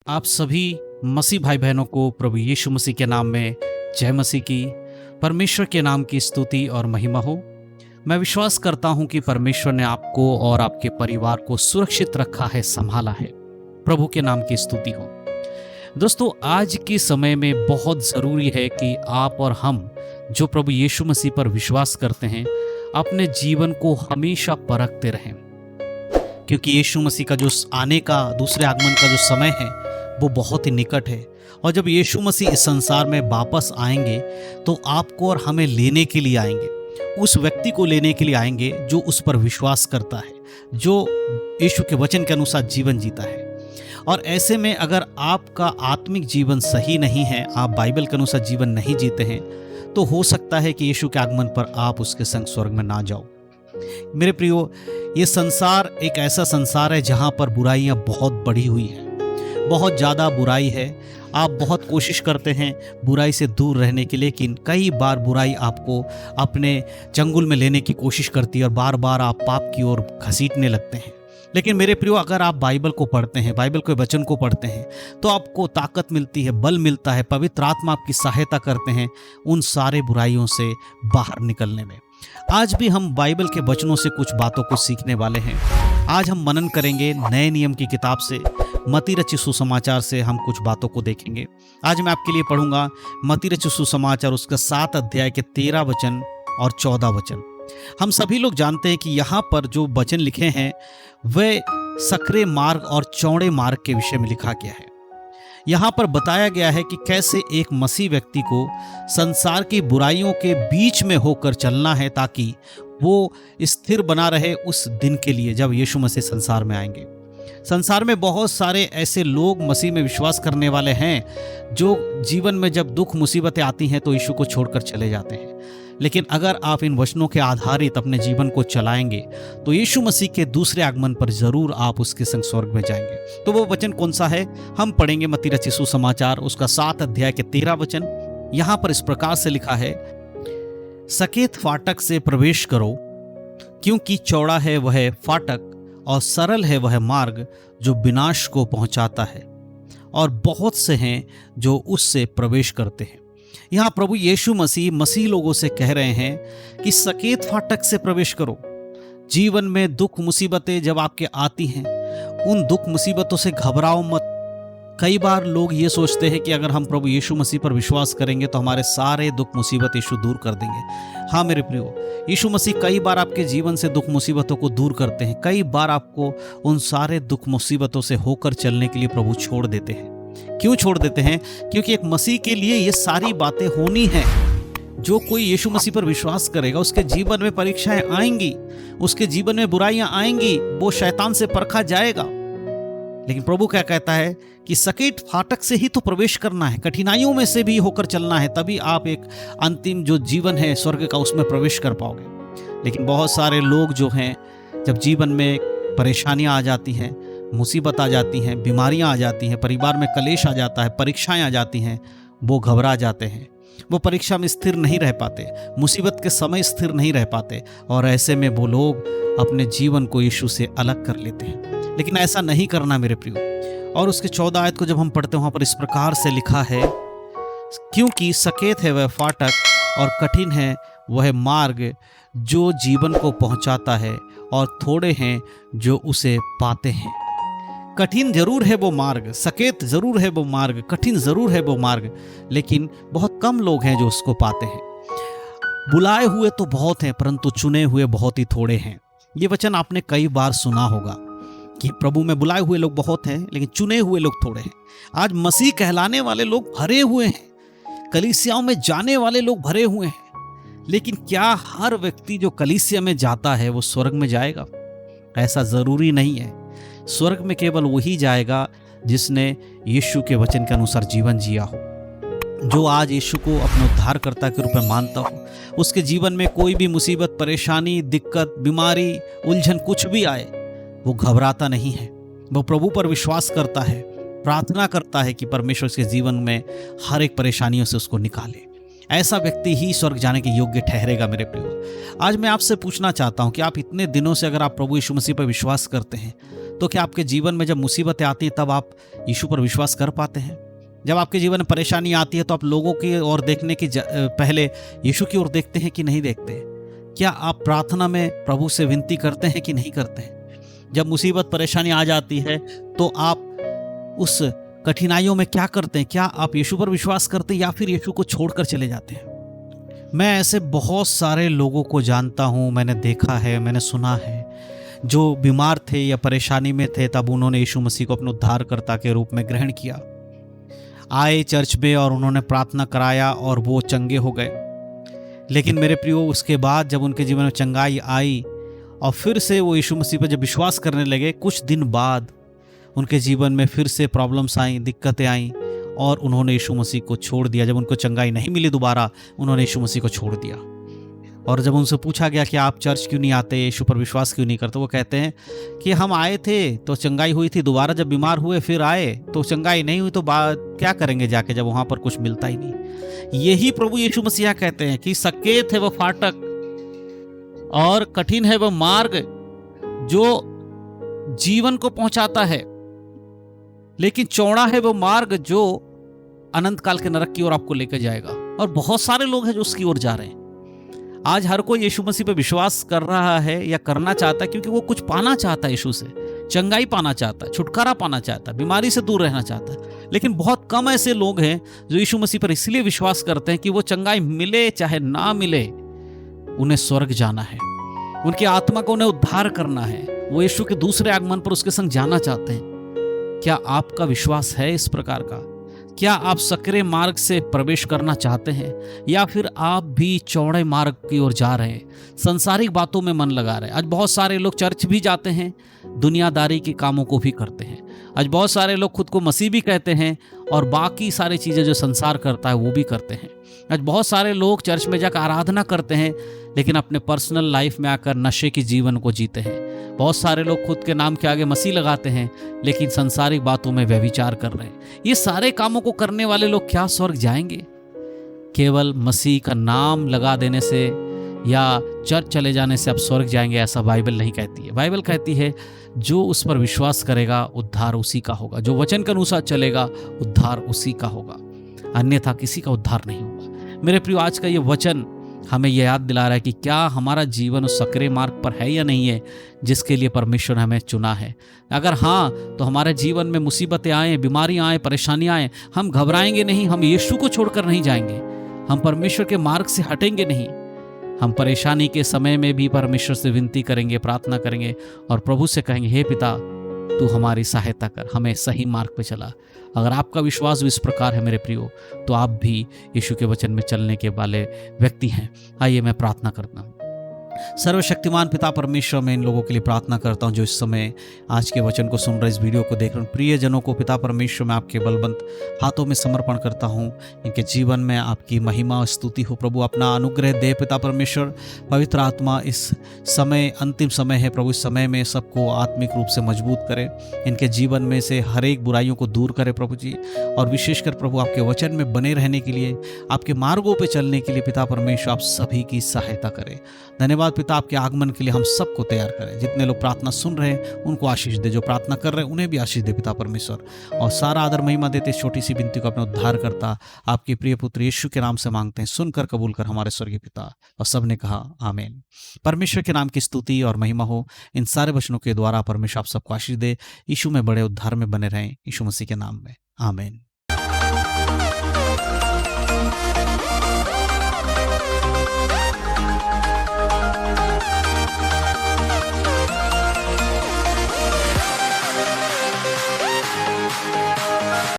आप सभी मसीह भाई बहनों को प्रभु यीशु मसीह के नाम में जय मसीह की। परमेश्वर के नाम की स्तुति और महिमा हो। मैं विश्वास करता हूं कि परमेश्वर ने आपको और आपके परिवार को सुरक्षित रखा है, संभाला है। प्रभु के नाम की स्तुति हो। दोस्तों, आज के समय में बहुत ज़रूरी है कि आप और हम जो प्रभु यीशु मसीह पर विश्वास करते हैं अपने जीवन को हमेशा परखते रहें, क्योंकि यीशु मसीह का जो आने का, दूसरे आगमन का जो समय है वो बहुत ही निकट है। और जब यीशु मसीह इस संसार में वापस आएंगे तो आपको और हमें लेने के लिए आएंगे, उस व्यक्ति को लेने के लिए आएंगे जो उस पर विश्वास करता है, जो यीशु के वचन के अनुसार जीवन जीता है। और ऐसे में अगर आपका आत्मिक जीवन सही नहीं है, आप बाइबल के अनुसार जीवन नहीं जीते हैं, तो हो सकता है कि यीशु के आगमन पर आप उसके संग स्वर्ग में ना जाओ। मेरे प्रियो, ये संसार एक ऐसा संसार है जहाँ पर बुराइयाँ बहुत बढ़ी हुई हैं, बहुत ज़्यादा बुराई है। आप बहुत कोशिश करते हैं बुराई से दूर रहने की, लेकिन कई बार बुराई आपको अपने चंगुल में लेने की कोशिश करती है और बार बार आप पाप की ओर घसीटने लगते हैं। लेकिन मेरे प्रियो, अगर आप बाइबल को पढ़ते हैं, बाइबल के वचन को पढ़ते हैं, तो आपको ताकत मिलती है, बल मिलता है, पवित्र आत्मा आपकी सहायता करते हैं उन सारे बुराइयों से बाहर निकलने में। आज भी हम बाइबल के वचनों से कुछ बातों को सीखने वाले हैं। आज हम मनन करेंगे नए नियम की किताब से, मत्ती रचित सुसमाचार से हम कुछ बातों को देखेंगे। आज मैं आपके लिए पढ़ूंगा मत्ती रचित सुसमाचार, उसका 7 अध्याय के 13 वचन और 14 वचन। हम सभी लोग जानते हैं कि यहाँ पर जो वचन लिखे हैं वह सकरे मार्ग और चौड़े मार्ग के विषय में लिखा गया है। यहाँ पर बताया गया है कि कैसे एक मसीह व्यक्ति को संसार की बुराइयों के बीच में होकर चलना है, ताकि वो स्थिर बना रहे उस दिन के लिए जब यीशु मसीह संसार में आएंगे। संसार में बहुत सारे ऐसे लोग मसीह में विश्वास करने वाले हैं जो जीवन में जब दुख मुसीबतें आती हैं तो यीशु को छोड़कर चले जाते हैं। लेकिन अगर आप इन वचनों के आधारित अपने जीवन को चलाएंगे तो यीशु मसीह के दूसरे आगमन पर जरूर आप उसके संग स्वर्ग में जाएंगे। तो वो वचन कौन सा है? हम पढ़ेंगे मत्ती रचित सुसमाचार, उसका 7 अध्याय के 13 वचन। यहाँ पर इस प्रकार से लिखा है, सकेत फाटक से प्रवेश करो, क्योंकि चौड़ा है वह फाटक और सरल है वह मार्ग जो विनाश को पहुंचाता है, और बहुत से हैं जो उससे प्रवेश करते हैं। यहाँ प्रभु यीशु मसीह लोगों से कह रहे हैं कि सकेत फाटक से प्रवेश करो। जीवन में दुख मुसीबतें जब आपके आती हैं, उन दुख मुसीबतों से घबराओ मत। कई बार लोग ये सोचते हैं कि अगर हम प्रभु यीशु मसीह पर विश्वास करेंगे तो हमारे सारे दुख मुसीबत यीशु दूर कर देंगे। हाँ मेरे प्रियो, यीशु मसीह कई बार आपके जीवन से दुख मुसीबतों को दूर करते हैं। कई बार आपको उन सारे दुख मुसीबतों से होकर चलने के लिए प्रभु छोड़ देते हैं। क्यों छोड़ देते हैं? क्योंकि एक मसीह के लिए ये सारी बातें होनी हैं। जो कोई यीशु मसीह पर विश्वास करेगा उसके जीवन में परीक्षाएं आएंगी, उसके जीवन में बुराइयां आएंगी, वो शैतान से परखा जाएगा। लेकिन प्रभु क्या कहता है कि सकेत फाटक से ही तो प्रवेश करना है, कठिनाइयों में से भी होकर चलना है, तभी आप एक अंतिम जो जीवन है स्वर्ग का उसमें प्रवेश कर पाओगे। लेकिन बहुत सारे लोग जो हैं, जब जीवन में परेशानियां आ जाती हैं, मुसीबत आ जाती हैं, बीमारियां आ जाती हैं, परिवार में कलेश आ जाता है, परीक्षाएं आ जाती हैं, वो घबरा जाते हैं। वो परीक्षा में स्थिर नहीं रह पाते, मुसीबत के समय स्थिर नहीं रह पाते, और ऐसे में वो लोग अपने जीवन को यीशु से अलग कर लेते हैं। लेकिन ऐसा नहीं करना मेरे प्रियो। और उसके 14 आयत को जब हम पढ़ते हैं, वहाँ पर इस प्रकार से लिखा है, क्योंकि सकेत है वह फाटक और कठिन है वह मार्ग जो जीवन को पहुँचाता है, और थोड़े हैं जो उसे पाते हैं। कठिन जरूर है वो मार्ग, सकेत जरूर है वो मार्ग, कठिन जरूर है वो मार्ग, लेकिन बहुत कम लोग हैं जो उसको पाते हैं। बुलाए हुए तो बहुत हैं, परंतु चुने हुए बहुत ही थोड़े हैं। ये वचन आपने कई बार सुना होगा कि प्रभु में बुलाए हुए लोग बहुत हैं, लेकिन चुने हुए लोग थोड़े हैं। आज मसीह कहलाने वाले लोग भरे हुए हैं, कलीसियाओं में जाने वाले लोग भरे हुए हैं, लेकिन क्या हर व्यक्ति जो कलीसिया में जाता है वो स्वर्ग में जाएगा? ऐसा जरूरी नहीं है। स्वर्ग में केवल वही जाएगा जिसने यीशु के वचन के अनुसार जीवन जिया हो, जो आज यीशु को अपने उद्धारकर्ता के रूप में मानता हो। उसके जीवन में कोई भी मुसीबत, परेशानी, दिक्कत, बीमारी, उलझन कुछ भी आए, वो घबराता नहीं है। वो प्रभु पर विश्वास करता है, प्रार्थना करता है कि परमेश्वर उसके जीवन में हर एक परेशानियों से उसको निकाले। ऐसा व्यक्ति ही स्वर्ग जाने के योग्य ठहरेगा। मेरे प्रियो, आज मैं आपसे पूछना चाहता हूं कि आप इतने दिनों से अगर आप प्रभु यीशु मसीह पर विश्वास करते हैं तो क्या आपके जीवन में जब मुसीबतें आती हैं तब आप यीशु पर विश्वास कर पाते हैं? जब आपके जीवन में परेशानी आती है तो आप लोगों की ओर देखने की पहले यीशु की ओर देखते हैं कि नहीं देखते? क्या आप प्रार्थना में प्रभु से विनती करते हैं कि नहीं करते हैं? जब मुसीबत परेशानी आ जाती है तो आप उस कठिनाइयों में क्या करते हैं? क्या आप यीशु पर विश्वास करते हैं या फिर यीशु को छोड़कर चले जाते हैं? मैं ऐसे बहुत सारे लोगों को जानता हूँ, मैंने देखा है, मैंने सुना है, जो बीमार थे या परेशानी में थे तब उन्होंने यीशु मसीह को अपने उद्धारकर्ता के रूप में ग्रहण किया, आए चर्च में और उन्होंने प्रार्थना कराया और वो चंगे हो गए। लेकिन मेरे प्रियो, उसके बाद जब उनके जीवन में चंगाई आई और फिर से वो यीशु मसीह पर जब विश्वास करने लगे, कुछ दिन बाद उनके जीवन में फिर से प्रॉब्लम्स आई, दिक्कतें आईं और उन्होंने यीशु मसीह को छोड़ दिया। जब उनको चंगाई नहीं मिली दोबारा, उन्होंने यीशु मसीह को छोड़ दिया। और जब उनसे पूछा गया कि आप चर्च क्यों नहीं आते, यीशु पर विश्वास क्यों नहीं करते, वो कहते हैं कि हम आए थे तो चंगाई हुई थी, दोबारा जब बीमार हुए फिर आए तो चंगाई नहीं हुई, तो क्या करेंगे जाके जब वहाँ पर कुछ मिलता ही नहीं। यही प्रभु यीशु मसीह कहते हैं कि सकेत है वह फाटक और कठिन है वह मार्ग जो जीवन को पहुंचाता है, लेकिन चौड़ा है वो मार्ग जो अनंत काल के नरक की ओर आपको लेकर जाएगा। और बहुत सारे लोग हैं जो उसकी ओर जा रहे हैं। आज हर कोई यीशु मसीह पे विश्वास कर रहा है या करना चाहता है क्योंकि वो कुछ पाना चाहता है, यीशु से चंगाई पाना चाहता है, छुटकारा पाना चाहता है, बीमारी से दूर रहना चाहता है। लेकिन बहुत कम ऐसे लोग हैं जो यीशु मसीह पर इसलिए विश्वास करते हैं कि वो चंगाई मिले चाहे ना मिले, उन्हें स्वर्ग जाना है, उनकी आत्मा को उन्हें उद्धार करना है, वो यीशु के दूसरे आगमन पर उसके संग जाना चाहते हैं। क्या आपका विश्वास है इस प्रकार का? क्या आप सकरे मार्ग से प्रवेश करना चाहते हैं या फिर आप भी चौड़े मार्ग की ओर जा रहे हैं, संसारिक बातों में मन लगा रहे हैं? आज बहुत सारे लोग चर्च भी जाते हैं, दुनियादारी के कामों को भी करते हैं। आज बहुत सारे लोग खुद को मसीह भी कहते हैं और बाकी सारी चीज़ें जो संसार करता है वो भी करते हैं। आज बहुत सारे लोग चर्च में जाकर आराधना करते हैं लेकिन अपने पर्सनल लाइफ में आकर नशे की जीवन को जीते हैं। बहुत सारे लोग खुद के नाम के आगे मसीह लगाते हैं लेकिन संसारिक बातों में व्यभिचार कर रहे हैं। ये सारे कामों को करने वाले लोग क्या स्वर्ग जाएंगे? केवल मसीह का नाम लगा देने से या चर्च चले जाने से आप स्वर्ग जाएंगे ऐसा बाइबल नहीं कहती है। बाइबल कहती है जो उस पर विश्वास करेगा उद्धार उसी का होगा, जो वचन के अनुसार चलेगा उद्धार उसी का होगा, अन्यथा किसी का उद्धार नहीं होगा। मेरे प्रियो, आज का ये वचन हमें यह याद दिला रहा है कि क्या हमारा जीवन उस सकरे मार्ग पर है या नहीं है जिसके लिए परमेश्वर ने हमें चुना है। अगर हाँ, तो हमारे जीवन में मुसीबतें आए, बीमारियां आए, परेशानियां आए, हम घबराएंगे नहीं, हम यीशु को छोड़कर नहीं जाएंगे, हम परमेश्वर के मार्ग से हटेंगे नहीं। हम परेशानी के समय में भी परमेश्वर से विनती करेंगे, प्रार्थना करेंगे और प्रभु से कहेंगे, हे पिता तू हमारी सहायता कर, हमें सही मार्ग पे चला। अगर आपका विश्वास भी इस प्रकार है मेरे प्रियो, तो आप भी यीशु के वचन में चलने के वाले व्यक्ति हैं। आइए मैं प्रार्थना करता हूँ। सर्वशक्तिमान पिता परमेश्वर, मैं इन लोगों के लिए प्रार्थना करता हूं जो इस समय आज के वचन को सुन रहे, इस वीडियो को देख रहे हैं। प्रिय जनों को पिता परमेश्वर मैं आपके बलवंत हाथों में समर्पण करता हूं। इनके जीवन में आपकी महिमा और स्तुति हो प्रभु। अपना अनुग्रह दे पिता परमेश्वर। पवित्र आत्मा इस समय अंतिम समय है प्रभु, इस समय में सबको आत्मिक रूप से मजबूत करे, इनके जीवन में से हर एक बुराइयों को दूर करे प्रभु जी। और विशेषकर प्रभु आपके वचन में बने रहने के लिए, आपके मार्गों पर चलने के लिए पिता परमेश्वर आप सभी की सहायता करें। धन्यवाद पिता, आपके आगमन के लिए हम सबको तैयार करें। जितने लोग प्रार्थना सुन रहे हैं उनको आशीष दे, जो प्रार्थना कर रहे हैं उन्हें भी आशीष दे पिता परमेश्वर। और सारा आदर महिमा देते इस छोटी सी विनती को अपने उद्धार करता आपके प्रिय पुत्र यीशु के नाम से मांगते हैं, सुनकर कबूल कर हमारे स्वर्गीय पिता। और सबने कहा आमीन। परमेश्वर के नाम की स्तुति और महिमा हो। इन सारे वचनों के द्वारा परमेश्वर आप सबको आशीष दे। यीशु में बड़े उद्धार में बने रहें, यीशु मसीह के नाम में आमीन।